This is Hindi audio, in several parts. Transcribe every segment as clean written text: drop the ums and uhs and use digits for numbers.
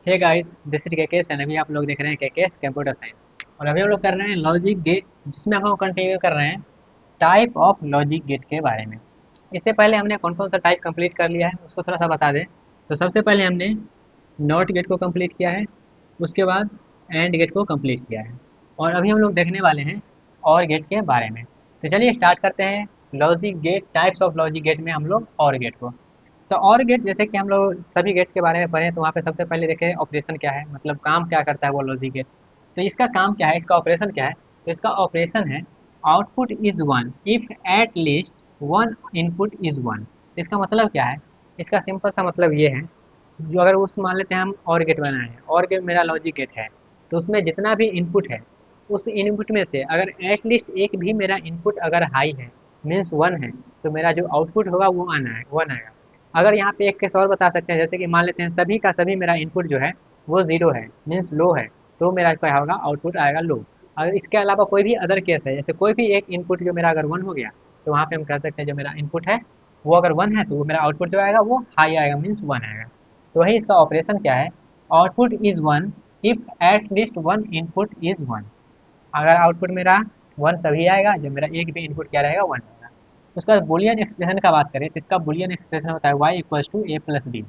Hey guys, this is KKS and अभी आप लोग देख रहे हैं केकेएस कंप्यूटर साइंस। और अभी हम लोग कर रहे हैं लॉजिक गेट, जिसमें हम कंटिन्यू कर रहे हैं टाइप ऑफ लॉजिक गेट के बारे में। इससे पहले हमने कौन कौन सा टाइप कंप्लीट कर लिया है उसको थोड़ा सा बता दें। तो सबसे पहले हमने नॉट गेट को कंप्लीट किया है, उसके बाद एंड गेट को कंप्लीट किया है, और अभी हम लोग देखने वाले हैं और गेट के बारे में। तो चलिए स्टार्ट करते हैं logic gate, types of logic gate में हम लोग और गेट को। तो और गेट जैसे कि हम लोग सभी गेट के बारे में पढ़े, तो वहाँ पे सबसे पहले देखें ऑपरेशन क्या है, मतलब काम क्या करता है वो लॉजिक गेट। तो इसका काम क्या है, इसका ऑपरेशन क्या है। तो इसका ऑपरेशन है output is one if at least one input is one. इसका मतलब क्या है, इसका सिंपल सा मतलब ये है, जो अगर उस मान लेते हैं हम और गेट बनाए हैं, और गेट मेरा लॉजिक गेट है, तो उसमें जितना भी इनपुट है उस इनपुट में से अगर एटलीस्ट एक भी मेरा इनपुट अगर हाई है, मीन्स वन है, तो मेरा जो आउटपुट होगा वो आना है, वन आएगा। अगर यहाँ पे एक केस और बता सकते हैं, जैसे कि मान लेते हैं सभी का सभी मेरा इनपुट जो है वो जीरो है, मीन्स लो है, तो मेरा क्या होगा, आउटपुट आएगा लो। अगर इसके अलावा कोई भी अदर केस है, जैसे कोई भी एक इनपुट जो मेरा अगर वन हो गया, तो वहाँ पे हम कह सकते हैं जो मेरा इनपुट है वो अगर वन है, तो वो मेरा आउटपुट जो आएगा वो हाई आएगा, मीन्स वन आएगा। तो वही इसका ऑपरेशन क्या है, output is one if at least one input is one. अगर आउटपुट मेरा वन तभी आएगा जब मेरा एक भी इनपुट क्या रहेगा, वन रहेगा। उसका बुलियन एक्सप्रेशन का बात करें, तो इसका बुलियन एक्सप्रेशन होता है y equals to A plus B,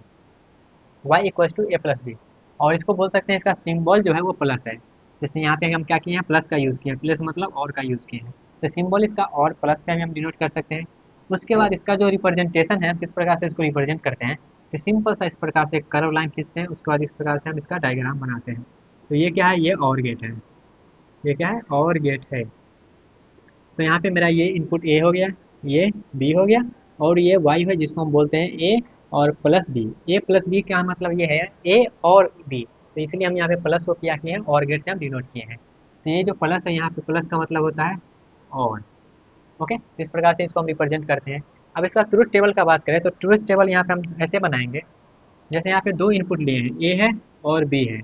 Y equals to A plus B. और इसको बोल सकते हैं, इसका सिंबल जो है वो प्लस है। जैसे यहाँ पे हम क्या किए हैं, प्लस का यूज़ किए हैं, प्लस मतलब और का यूज़ किए हैं, तो सिंबल इसका और प्लस से हम डिनोट कर सकते हैं। उसके बाद इसका जो रिप्रेजेंटेशन है, हम किस प्रकार से इसको रिप्रेजेंट करते हैं, तो सिंपल सा इस प्रकार से एक कर्व लाइन खींचते हैं, उसके बाद इस प्रकार से हम इसका डायग्राम बनाते हैं। तो ये क्या है, ये और गेट है, ये क्या है, और गेट है। तो यहाँ पे मेरा ये इनपुट ए हो गया, ये बी हो गया, और ये वाई है जिसको हम बोलते हैं ए और प्लस बी। ए प्लस बी का मतलब ये है ए और बी, तो इसलिए हम यहाँ पे प्लस को किया किए हैं, और गेट से हम डिनोट किए हैं। तो ये जो प्लस है, यहाँ पे प्लस का मतलब होता है और। ओके, तो इस प्रकार से इसको हम रिप्रेजेंट करते हैं। अब इसका ट्रुथ टेबल का बात करें, तो ट्रुथ टेबल यहाँ पे हम ऐसे बनाएंगे, जैसे यहाँ पे दो इनपुट लिए हैं, ए है और बी है।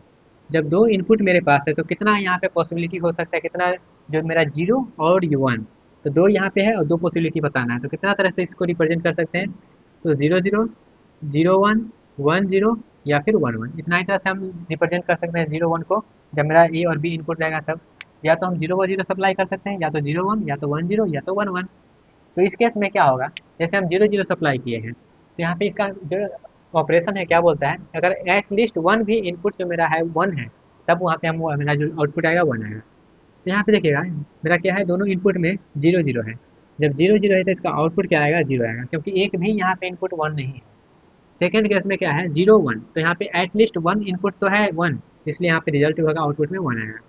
जब दो इनपुट मेरे पास है, तो कितना यहाँ पे पॉसिबिलिटी हो सकता है, कितना, जो मेरा जीरो और वन, तो दो यहाँ पे है और दो पॉसिबिलिटी बताना है, तो कितना तरह से इसको रिप्रेजेंट कर सकते हैं। तो zero zero, zero one, one zero, या फिर वन वन, इतना ही तरह से हम रिप्रेजेंट कर सकते हैं जीरो वन को। जब मेरा ए और बी इनपुट रहेगा तब या तो हम जीरो व जीरो सप्लाई कर सकते हैं, या तो जीरो वन, या तो वन जीरो, या तो वन वन। तो इस केस में क्या होगा, जैसे हम जीरो जीरो सप्लाई किए हैं, तो यहाँ पे इसका जो ऑपरेशन है क्या बोलता है, अगर एट लीस्ट वन भी इनपुट जो मेरा है वन है, तब वहाँ पे हम मेरा जो आउटपुट आएगा वन आएगा। तो यहाँ पे देखिएगा, मेरा क्या है, दोनों इनपुट में जीरो जीरो है। जब जीरो जीरो है तो इसका आउटपुट क्या आएगा, जीरो आएगा, क्योंकि एक भी यहाँ पे इनपुट वन नहीं है। सेकंड केस में क्या है, जीरो वन, तो यहाँ पे एटलीस्ट वन इनपुट तो है वन, इसलिए यहाँ पे रिजल्ट होगा आउटपुट में वन आएगा।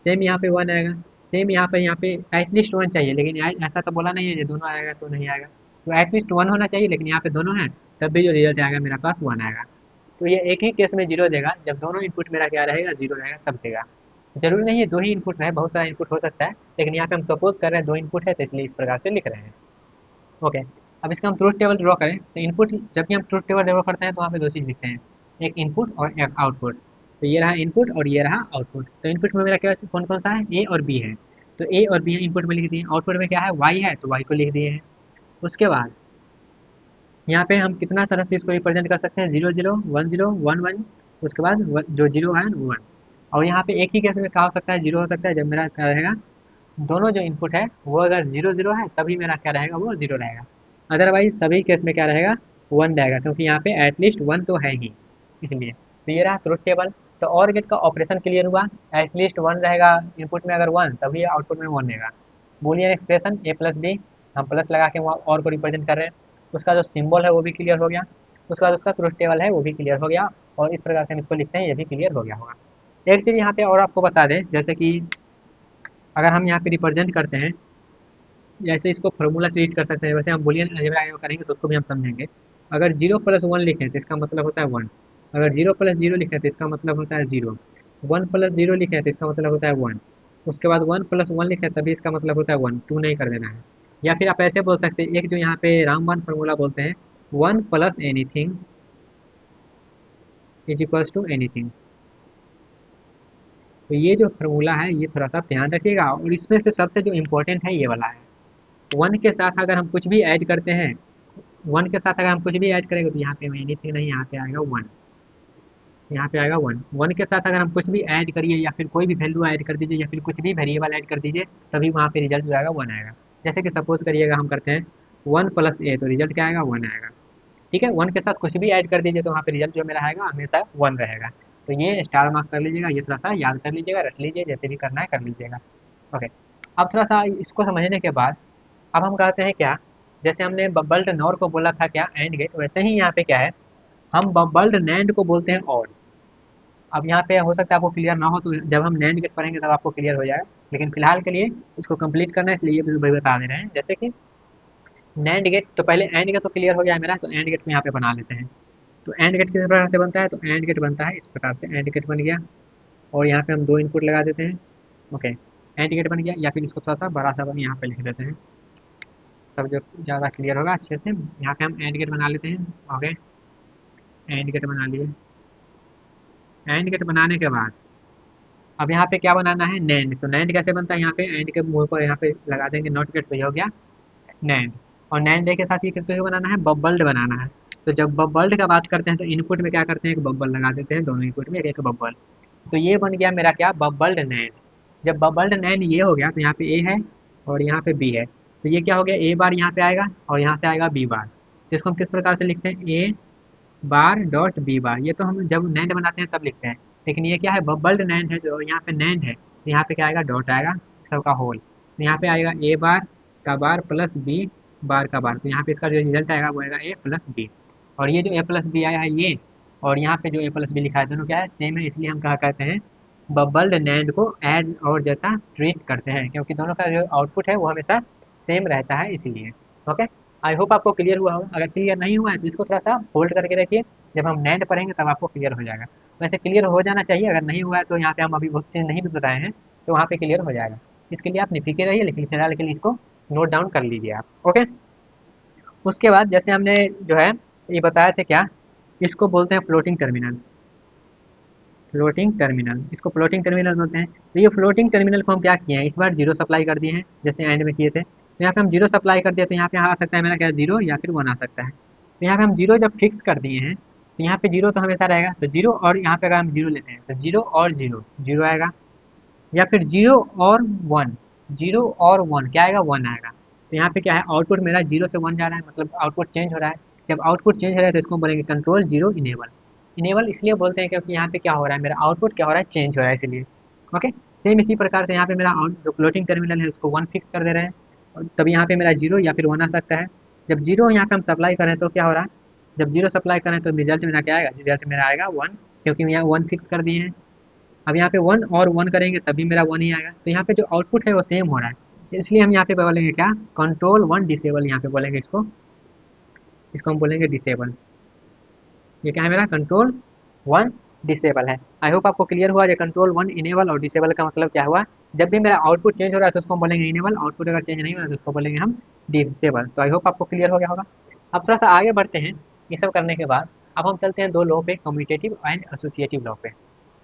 सेम यहाँ पे वन आएगा, सेम यहाँ पे एटलीस्ट वन चाहिए, लेकिन ऐसा तो बोला नहीं है कि दोनों आएगा तो नहीं आएगा। तो एटलीस्ट वन होना चाहिए, लेकिन यहाँ पे दोनों है, तब भी जो रिजल्ट आएगा मेरे पास वन आएगा। तो ये एक ही केस में जीरो देगा, जब दोनों इनपुट मेरा क्या रहेगा, जीरो रहेगा, तब देगा। तो जरूरी नहीं है दो ही इनपुट रहे, बहुत सारा इनपुट हो सकता है, लेकिन यहाँ पे हम सपोज कर रहे हैं दो इनपुट है, तो इसलिए इस प्रकार से लिख रहे हैं। ओके, अब इसका हम ट्रुथ टेबल ड्रॉ करें, तो इनपुट जब भी हम ट्रुथ टेबल ड्रॉ करते हैं, तो वहाँ पे दो चीज़ लिखते हैं, एक इनपुट और एक आउटपुट। तो ये रहा इनपुट और ये रहा आउटपुट। तो इनपुट में मेरा क्या कौन कौन सा है, ए और बी है, तो ए और बी इनपुट में लिख दिए। आउटपुट में क्या है, वाई है, तो वाई को लिख दिए हैं। उसके बाद यहाँ पे हम कितना तरह से इसको रिप्रेजेंट कर सकते हैं, zero zero, one zero, one one, उसके बाद जो जीरो है वो वन। और यहाँ पे एक ही केस में क्या हो सकता है, जीरो हो सकता है, जब मेरा क्या रहेगा, दोनों जो इनपुट है वो अगर जीरो जीरो है, तभी मेरा क्या रहेगा, वो जीरो रहेगा। अदरवाइज सभी केस में क्या रहेगा, वन रहेगा, क्योंकि यहाँ पे एटलीस्ट वन तो है ही, इसलिए। तो ये रहा ट्रुथ टेबल। तो और गेट का ऑपरेशन क्लियर हुआ, एटलीस्ट वन रहेगा इनपुट में अगर वन, तभी आउटपुट में वन रहेगा। Boolean expression a plus B, हम प्लस लगा के वहाँ और को रिप्रेजेंट कर रहे हैं। उसका जो सिंबल है वो भी क्लियर हो गया। उसका जो उसका ट्रुथ टेबल है वो भी क्लियर हो गया, और इस प्रकार से हम इसको लिखते हैं, ये भी क्लियर हो गया होगा। एक चीज़ यहाँ पे और आपको बता दें, जैसे कि अगर हम यहाँ पे रिप्रेजेंट करते हैं, जैसे इसको फार्मूला ट्रीट कर सकते हैं, वैसे हम बुलियन अलजेब्रा करेंगे तो उसको भी हम समझेंगे। अगर जीरो प्लस वन लिखें तो इसका मतलब होता है वन, अगर जीरो प्लस जीरो लिखें तो इसका मतलब होता है जीरो, वन प्लस जीरो लिखें तो इसका मतलब होता है वन, उसके बाद वन प्लस वन लिखें तभी इसका मतलब होता है वन, टू नहीं कर देना है। या फिर आप ऐसे बोल सकते हैं, एक जो यहाँ पे रामबान फार्मूला बोलते हैं, one plus anything is equals to anything. तो ये जो फार्मूला है ये थोड़ा सा ध्यान रखिएगा, और इसमें से सबसे जो इम्पोर्टेंट है ये वाला है। वन के साथ अगर हम कुछ भी ऐड करते हैं, वन के साथ अगर हम कुछ भी ऐड करेंगे, तो यहाँ पे एनीथिंग नहीं, यहाँ पे आएगा वन। तो यहाँ पे आएगा 1। 1 के साथ अगर हम कुछ भी ऐड करिए या फिर कोई भी वैल्यू ऐड कर दीजिए या फिर कुछ भी वेरिएबल ऐड कर दीजिए तभी वहाँ पे रिजल्ट जो आएगा 1 आएगा। जैसे कि सपोज करिएगा हम करते हैं 1 + a, तो रिजल्ट क्या आएगा 1 आएगा। ठीक है, 1 के साथ कुछ भी ऐड कर दीजिए तो वहाँ पे रिजल्ट जो मेरा आएगा हमेशा 1 रहेगा। तो ये स्टार मार्क कर लीजिएगा, ये थोड़ा सा याद कर लीजिएगा, रख लीजिए, जैसे भी करना है कर लीजिएगा। ओके, अब थोड़ा सा इसको समझने के बाद अब हम कहते हैं क्या, जैसे हमने बबल्ड नॉर को बोला था क्या एंड गेट, वैसे ही यहाँ पे क्या है, हम बबल्ड नैंड को बोलते हैं और। अब यहाँ पे हो सकता है आपको क्लियर ना हो, तो जब हम नैंड गेट पढ़ेंगे तब आपको क्लियर हो जाएगा, लेकिन फिलहाल के लिए इसको कंप्लीट करना है इसलिए ये भी बता दे रहे हैं। जैसे कि नैंड गेट, तो पहले एंड गेट तो क्लियर हो गया मेरा, तो एंड गेट को यहाँ पे बना लेते हैं। तो एंड गेट किस प्रकार से बनता है, तो एंड गेट बनता है इस प्रकार से, एंड गेट बन गया और यहाँ पे हम 2 इनपुट लगा देते हैं। ओके, एंड गेट बन गया, या फिर इसको थोड़ा सा बड़ा सा यहाँ पे लिख देते हैं तब जो ज़्यादा क्लियर होगा अच्छे से। यहाँ पे हम एंड गेट बना लेते हैं। ओके, एंड गेट बना लिए। एंड गेट बनाने के बाद अब यहाँ पे क्या बनाना है, नैंड। तो नैंड कैसे बनता है, यहाँ पे एंड के मुंह पर यहाँ पे लगा देंगे नॉट गेट, तो ये हो गया नैंड। और नैंड के साथ ये किसको बनाना है, बबल्ड बनाना है। तो जब बबल्ड का बात करते हैं तो इनपुट में क्या करते हैं, एक बबल लगा देते हैं, दोनों इनपुट में एक एक बबल। तो ये बन गया मेरा क्या, बबल्ड नैंड। जब बबल्ड नैंड ये हो गया तो यहाँ पे ए है और यहाँ पे बी है, तो ये क्या हो गया, ए बार यहाँ पे आएगा और यहाँ से आएगा बी बार। तो इसको हम किस प्रकार से लिखते हैं, ए बार डॉट बी बार। ये तो हम जब नैंड बनाते हैं तब लिखते हैं, लेकिन ये क्या है, बबल्ड नैंड है, जो यहाँ पे नैंड है, तो यहाँ पे क्या आएगा, डॉट आएगा सबका होल। तो यहाँ पे आएगा ए बार का बार प्लस बी बार का बार, तो यहाँ पे इसका जो रिजल्ट आएगा वो आएगा ए प्लस बी। और ये जो ए प्लस बी आया है ये, और यहाँ पे जो ए प्लस बी लिखा है, दोनों क्या है, सेम है, इसलिए हम कहा कहते हैं बबल्ड नैंड को एज और जैसा ट्रीट करते हैं, क्योंकि दोनों का जो आउटपुट है वो हमेशा सेम रहता है इसीलिए। ओके, आई होप आपको क्लियर हुआ होगा। अगर क्लियर नहीं हुआ है तो इसको थोड़ा सा होल्ड करके रखिए, जब हम नैंड पढ़ेंगे तब आपको क्लियर हो जाएगा। वैसे क्लियर हो जाना चाहिए, अगर नहीं हुआ है तो यहाँ पे हम अभी बहुत चीज़ नहीं भी बताए हैं तो वहाँ पे क्लियर हो जाएगा। इसके लिए आप निफिके रहिए, लेकिन फिलहाल के लिए इसको नोट डाउन कर लीजिए आप। ओके, उसके बाद जैसे हमने जो है ये बताया थे क्या, इसको बोलते हैं फ्लोटिंग टर्मिनल। फ्लोटिंग टर्मिनल, इसको फ्लोटिंग टर्मिनल बोलते हैं। तो ये फ्लोटिंग टर्मिनल को हम क्या किए हैं, इस बार जीरो सप्लाई कर दिए हैं जैसे एंड में किए थे। तो यहाँ पे हम जीरो सप्लाई कर दिए, तो यहाँ पे आ सकता है मेरा क्या, जीरो या फिर 1 आ सकता है। तो यहाँ पे हम जीरो जब फिक्स कर दिए हैं तो यहाँ पे जीरो तो हमेशा रहेगा, तो जीरो, और यहाँ पे अगर हम जीरो लेते हैं तो जीरो और जीरो जीरो आएगा, या फिर जीरो और 1, जीरो और 1 क्या आएगा, 1 आएगा। तो यहाँ पे क्या है, आउटपुट मेरा जीरो से 1 जा रहा है, मतलब आउटपुट चेंज हो रहा है। जब आउटपुट चेंज हो रहा है तो इसको बोलेंगे कंट्रोल जीरो इनेबल। इनेबल इसलिए बोलते हैं क्योंकि यहाँ पे क्या हो रहा है, मेरा आउटपुट क्या हो रहा है, चेंज हो रहा है इसलिए। ओके, सेम इसी प्रकार से यहाँ पे मेरा आउट जो फ्लोटिंग टर्मिनल है उसको 1 फिक्स कर दे रहे हैं, और तब यहाँ पे मेरा जीरो या फिर 1 आ सकता है। जब जीरो यहाँ पे हम सप्लाई करें तो क्या हो रहा है, जब जीरो सप्लाई करें तो रिजल्ट मेरा क्या आएगा, रिजल्ट मेरा आएगा 1, क्योंकि यहाँ 1 फिक्स कर दिए हैं। अब यहाँ पे 1 और 1 करेंगे तभी मेरा 1 ही आएगा, तो यहाँ पे जो आउटपुट है वो सेम हो रहा है, इसलिए हम यहाँ पे बोलेंगे क्या, कंट्रोल 1 डिसेबल, यहाँ पे बोलेंगे इसको, इसको हम बोलेंगे डिसेबल। ये क्या है मेरा, कंट्रोल 1 डिसेबल है। आई होप आपको क्लियर हुआ, जो कंट्रोल 1 इनेबल और डिसेबल का मतलब क्या हुआ, जब भी मेरा आउटपुट चेंज हो रहा है तो उसको हम बोलेंगे इनेबल, आउटपुट अगर चेंज नहीं हो रहा है तो उसको बोलेंगे हम डिसेबल। तो आई होप आपको क्लियर हो गया होगा। अब थोड़ा सा आगे बढ़ते हैं, ये सब करने के बाद अब हम चलते हैं 2 लॉ पे, कम्यूटेटिव एंड एसोसिएटिव लॉ पे।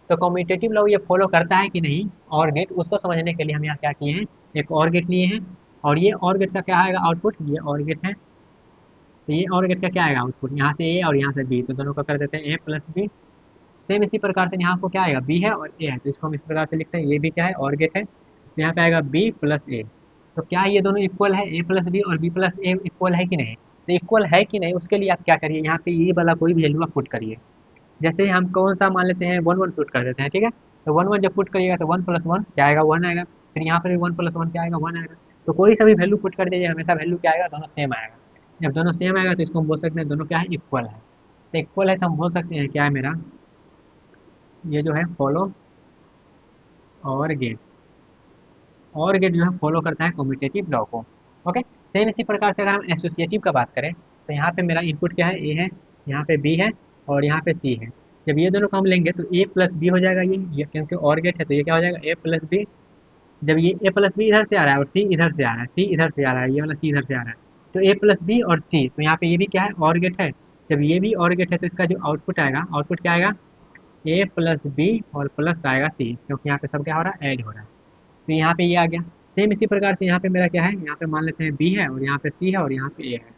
तो कम्यूटेटिव लॉ ये फॉलो करता है कि नहीं और गेट, उसको समझने के लिए हम यहाँ क्या किए हैं, एक और गेट लिए हैं, और ये और गेट का क्या आएगा आउटपुट, ये और गेट है, तो ये और गेट का क्या आएगा आउटपुट, यहाँ से ए और यहाँ से बी, तो दोनों का कर देते हैं ए प्लस बी। सेम इसी प्रकार से यहाँ को क्या आएगा, बी है और ए है, तो इसको हम इस प्रकार से लिखते हैं, ये भी क्या है, और गेट है, तो यहाँ पे आएगा बी प्लस ए। तो क्या ये दोनों इक्वल है, ए प्लस बी और बी प्लस ए इक्वल है कि नहीं, तो इक्वल है कि नहीं उसके लिए आप क्या करिए, यहाँ पे ये वाला कोई भी वैल्यू आप पुट करिए। जैसे हम कौन सा मान लेते हैं, 1 1 पुट कर देते हैं, ठीक है। तो 1 1 जब पुट करिएगा तो 1 + 1 क्या आएगा, 1 आएगा। फिर यहाँ पर भी 1 + 1 क्या आएगा, 1 आएगा। तो कोई सा भी वैल्यू पुट कर दीजिए, हमेशा वैल्यू क्या आएगा, दोनों सेम आएगा। जब दोनों सेम आएगा तो इसको हम बोल सकते हैं दोनों क्या है, इक्वल है। तो इक्वल है तो हम बोल सकते हैं क्या है मेरा, ये जो है फॉलो और गेट, और गेट जो है फॉलो करता है कम्यूटेटिव लॉ को। ओके, सेम इसी प्रकार से अगर हम एसोसिएटिव का बात करें तो यहाँ पे मेरा इनपुट क्या है, ए है, यहाँ पे बी है और यहाँ पे सी है। जब ये दोनों को हम लेंगे तो ए प्लस बी हो जाएगा, ये क्योंकि और गेट है तो ये क्या हो जाएगा, ए प्लस बी। जब ये ए प्लस बी इधर से आ रहा है और सी इधर से आ रहा है, सी इधर से आ रहा है, ये वाला सी इधर से आ रहा है, तो ए प्लस बी और सी, तो यहाँ पे ये भी क्या है, और गेट है। जब ये भी और गेट है तो इसका जो आउटपुट आएगा, आउटपुट क्या आएगा, ए प्लस बी और प्लस आएगा सी, क्योंकि यहाँ पे सब क्या हो रहा है, ऐड हो रहा है। तो यहाँ पे ये आ गया। सेम इसी प्रकार से यहाँ पे मेरा क्या है, यहाँ पे मान लेते हैं बी है और यहाँ पे सी है और यहाँ पे ए है।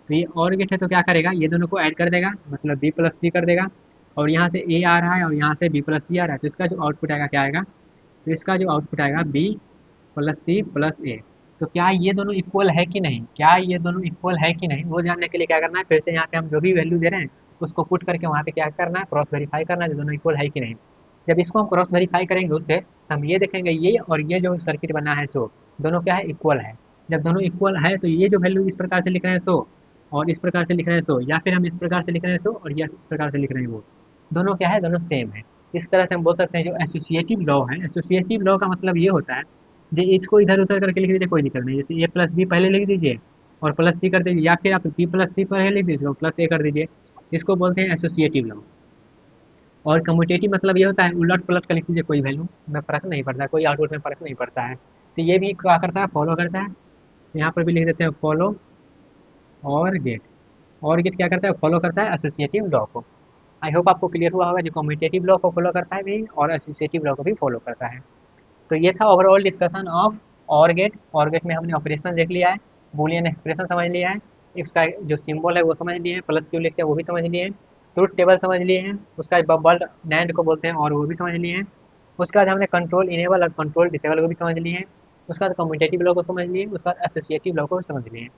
तो ये और गेट है तो क्या करेगा, ये दोनों को ऐड कर देगा, मतलब बी प्लस सी कर देगा, और यहाँ से ए आ रहा है और यहाँ से बी प्लस सी आ रहा है, तो इसका जो आउटपुट आएगा क्या आएगा, तो इसका जो आउटपुट आएगा बी प्लस सी प्लस ए। तो क्या ये दोनों इक्वल है कि नहीं, क्या ये दोनों इक्वल है कि नहीं, वो जानने के लिए क्या करना है, फिर से यहाँ पे हम जो भी वैल्यू दे रहे हैं उसको पुट करके वहाँ पे क्या करना है, क्रॉस वेरीफाई करना है दोनों इक्वल है कि नहीं। जब इसको हम क्रॉस वेरीफाई करेंगे उससे हम ये देखेंगे ये और ये जो सर्किट बना है सो दोनों क्या है, इक्वल है। जब दोनों इक्वल है तो ये जो वैल्यू इस प्रकार से लिख रहे हैं सो और इस प्रकार से लिख रहे हैं सो, या फिर हम इस प्रकार से लिख रहे हैं सो और या इस प्रकार से लिख रहे हैं वो, दोनों क्या है, दोनों सेम है। इस तरह से हम बोल सकते हैं जो एसोसिएटिव लॉ है, एसोसिएटिव लॉ का मतलब ये होता है जो इसको इधर उधर करके लिख दीजिए कोई दिक्कत नहीं, जैसे ए प्लस बी पहले लिख दीजिए और प्लस सी कर दीजिए, या फिर आप बी प्लस सी पहले लिख दीजिए और प्लस ए कर दीजिए, इसको बोलते हैं एसोसिएटिव लॉ। और कम्यूटेटिव मतलब ये होता है उलट पलट कर लिख दीजिए कोई वैल्यू में फर्क नहीं पड़ता, कोई आउटपुट में फर्क नहीं पड़ता है। तो ये भी क्या करता है, फॉलो करता है। तो यहाँ पर भी लिख देते हैं फॉलो और गेट। और गेट क्या करता है, फॉलो करता है एसोसिएटिव लॉ को। आई होप आपको क्लियर हुआ होगा, जो कम्यूटेटिव लॉ को फॉलो करता है भी और एसोसिएटिव लॉ को भी फॉलो करता है। तो ये था ओवरऑल डिस्कशन ऑफ और गेट। और गेट में हमने ऑपरेशन देख लिया है, बूलियन एक्सप्रेशन समझ लिया है, इसका जो सिंबल है वो समझ लिए हैं, प्लस क्यों लिखते हैं वो भी समझ लिए हैं, ट्रुथ टेबल समझ लिए हैं, उसका बबल्ड नैंड को बोलते हैं और वो भी समझ लिए हैं। उसके बाद हमने कंट्रोल इनेबल और कंट्रोल डिसेबल को भी समझ लिए हैं। उसके बाद कम्यूटेटिव लॉ को समझ लिए, उसके बाद एसोसिएटिव लॉ को भी समझ लिए।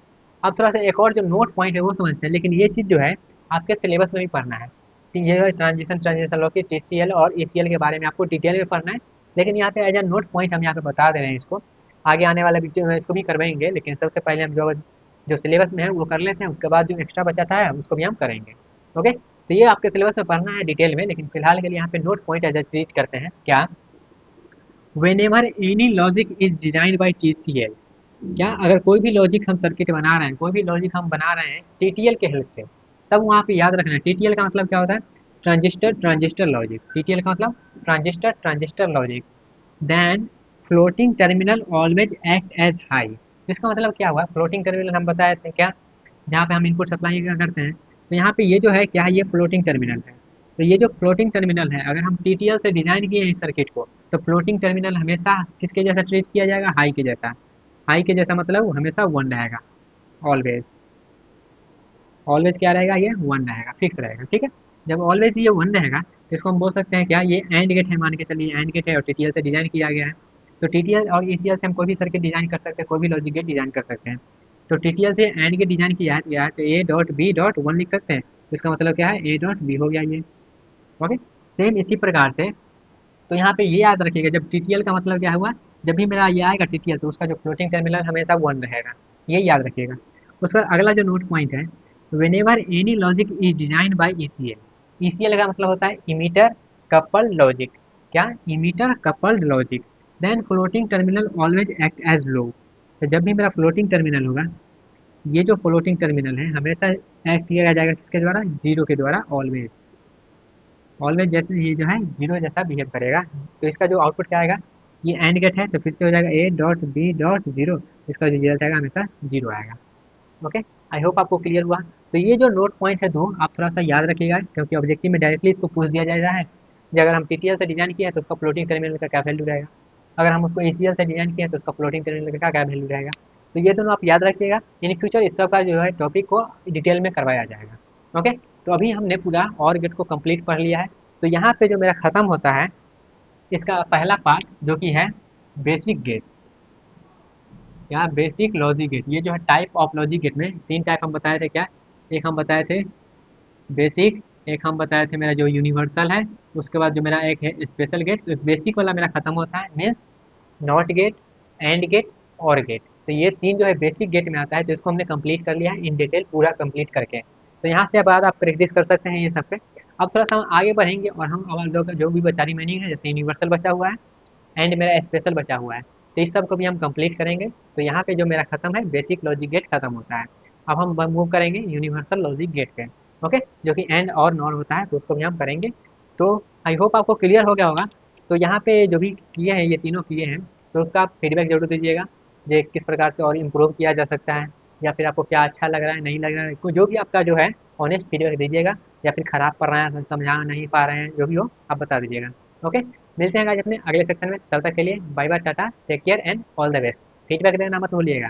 अब थोड़ा सा एक और जो नोट पॉइंट है वो समझते हैं, लेकिन ये चीज़ जो है आपके सिलेबस में भी पढ़ना है। ये ट्रांजिशन लॉ की टीसीएल और ईसीएल के बारे में आपको डिटेल में पढ़ना है, लेकिन यहाँ पे एज अ नोट पॉइंट हम यहाँ पे बता दे रहे हैं इसको। आगे आने वाले वीडियो में इसको भी करवाएंगे, लेकिन सबसे पहले हम जो जो सिलेबस में है वो कर लेते हैं, उसके बाद जो एक्स्ट्रा बचा था उसको भी हम करेंगे। ओके, तो ये आपके सिलेबस में पढ़ना है डिटेल में, लेकिन फिलहाल के लिए यहाँ पे note point as a treat करते हैं क्या, when any logic is design by TTL. क्या अगर कोई भी लॉजिक हम सर्किट बना रहे हैं, कोई भी लॉजिक हम बना रहे हैं टीटीएल के हेल्प से, तब वहाँ पे याद रखना है टीटीएल का मतलब क्या होता है, ट्रांजिस्टर ट्रांजिस्टर लॉजिक। टीटीएल का मतलब transistor transistor logic. Then floating terminal always act as high. इसका मतलब क्या हुआ, फ्लोटिंग टर्मिनल हम बताए थे क्या, जहाँ पे हम इनपुट सप्लाई करते हैं, तो यहाँ पे ये जो है क्या है, ये फ्लोटिंग टर्मिनल है। तो ये जो फ्लोटिंग टर्मिनल है अगर हम टीटीएल से डिजाइन किए हैं इस सर्किट को, तो फ्लोटिंग टर्मिनल हमेशा किसके जैसा ट्रीट किया जाएगा, हाई के जैसा। हाई के जैसा मतलब वो हमेशा वन रहेगा, ऑलवेज। ऑलवेज क्या रहेगा, ये वन रहेगा, फिक्स रहेगा, ठीक है। जब ऑलवेज ये वन रहेगा तो इसको हम बोल सकते हैं क्या, ये एंड गेट है, मान के चलिए एंड गेट है और टीटीएल से डिजाइन किया गया है। तो टीटीएल और ईसीएल से हम कोई भी सर्किट डिजाइन कर सकते हैं, कोई भी लॉजिक गेट डिजाइन कर सकते हैं। तो टीटीएल से एंड गेट डिजाइन किया है तो A dot B dot one लिख सकते हैं, तो इसका मतलब क्या है, ए डॉट बी हो गया ये। ओके, सेम इसी प्रकार से तो यहाँ पे ये याद रखिएगा, जब टीटीएल का मतलब क्या हुआ, जब भी मेरा ये आएगा टीटीएल तो उसका जो फ्लोटिंग टर्मिनल हमेशा वन रहेगा, ये याद रखिएगा। उसका अगला जो नोट पॉइंट है, whenever any logic is design by ECL. ECL का मतलब होता है इमीटर कपल्ड लॉजिक। क्या, emitter coupled logic. Then floating terminal always act as low. तो जब भी मेरा फ्लोटिंग टर्मिनल होगा, ये जो फ्लोटिंग टर्मिनल है हमेशा एक्ट किया जाएगा किसके द्वारा, जीरो के द्वारा, ऑलवेज। ऑलवेज जैसे ये जो है जीरो जैसा बिहेव करेगा। तो इसका जो आउटपुट क्या आएगा, ये एंड गेट है तो फिर से हो जाएगा A dot B dot zero, इसका जो रिजल्ट आएगा हमेशा जीरो आएगा। ओके, आई होप आपको क्लियर हुआ। तो ये जो नोट पॉइंट है दो आप थोड़ा सा याद रखिएगा, क्योंकि ऑब्जेक्टिव में डायरेक्टली इसको पूछ दिया जाता है, जो अगर हम टीटीएल से डिजाइन किया है तो उसका फ्लोटिंग टर्मिनल का क्या वैल्यू रहेगा, अगर हम उसको एसीएल से डिजाइन किया है तो उसका फ्लोटिंग टर्मिनल का क्या वैल्यू रहेगा। तो ये दोनों आप याद रखिएगा, इन फ्यूचर इस सब का जो है टॉपिक को डिटेल में करवाया जाएगा। ओके, तो अभी हमने पूरा और गेट को कंप्लीट पढ़ लिया है। तो यहाँ पे जो मेरा ख़त्म होता है इसका पहला पार्ट जो कि है बेसिक गेट या बेसिक लॉजिक गेट। ये जो है टाइप ऑफ लॉजिक गेट में तीन टाइप हम बताए थे क्या, एक हम बताए थे बेसिक, एक हम बताए थे मेरा जो यूनिवर्सल है, उसके बाद जो मेरा एक है स्पेशल गेट। तो बेसिक वाला मेरा खत्म होता है, means not gate, and gate or gate. तो ये तीन जो है बेसिक गेट में आता है, तो इसको हमने कंप्लीट कर लिया है इन डिटेल पूरा कंप्लीट करके। तो यहाँ से बाद आप प्रैक्टिस कर सकते हैं ये सब पे। अब थोड़ा सा हम आगे बढ़ेंगे और हम अब लोग जो भी बचा रिमेनिंग है, जैसे यूनिवर्सल बचा हुआ है एंड मेरा स्पेशल बचा हुआ है, तो इस सब को भी हम कंप्लीट करेंगे। तो यहाँ पे जो मेरा खत्म है बेसिक लॉजिक गेट खत्म होता है। अब हम मूव करेंगे यूनिवर्सल लॉजिक गेट पे। ओके, जो कि एंड और नॉर होता है, तो उसको भी हम करेंगे। तो आई होप आपको क्लियर हो गया होगा। तो यहाँ पे जो भी किए हैं, ये तीनों किए हैं, तो उसका आप फीडबैक जरूर दीजिएगा, जो किस प्रकार से और इम्प्रूव किया जा सकता है, या फिर आपको क्या अच्छा लग रहा है नहीं लग रहा है, जो भी आपका जो है ऑनेस्ट फीडबैक दीजिएगा, या फिर ख़राब पढ़ रहे हैं, समझा नहीं पा रहे हैं, जो भी हो आप बता दीजिएगा। ओके, मिलते हैं आज अपने अगले सेक्शन में, तब तक के लिए बाय बाय, टाटा, take care and all the best. Feedback देना मत भूलिएगा।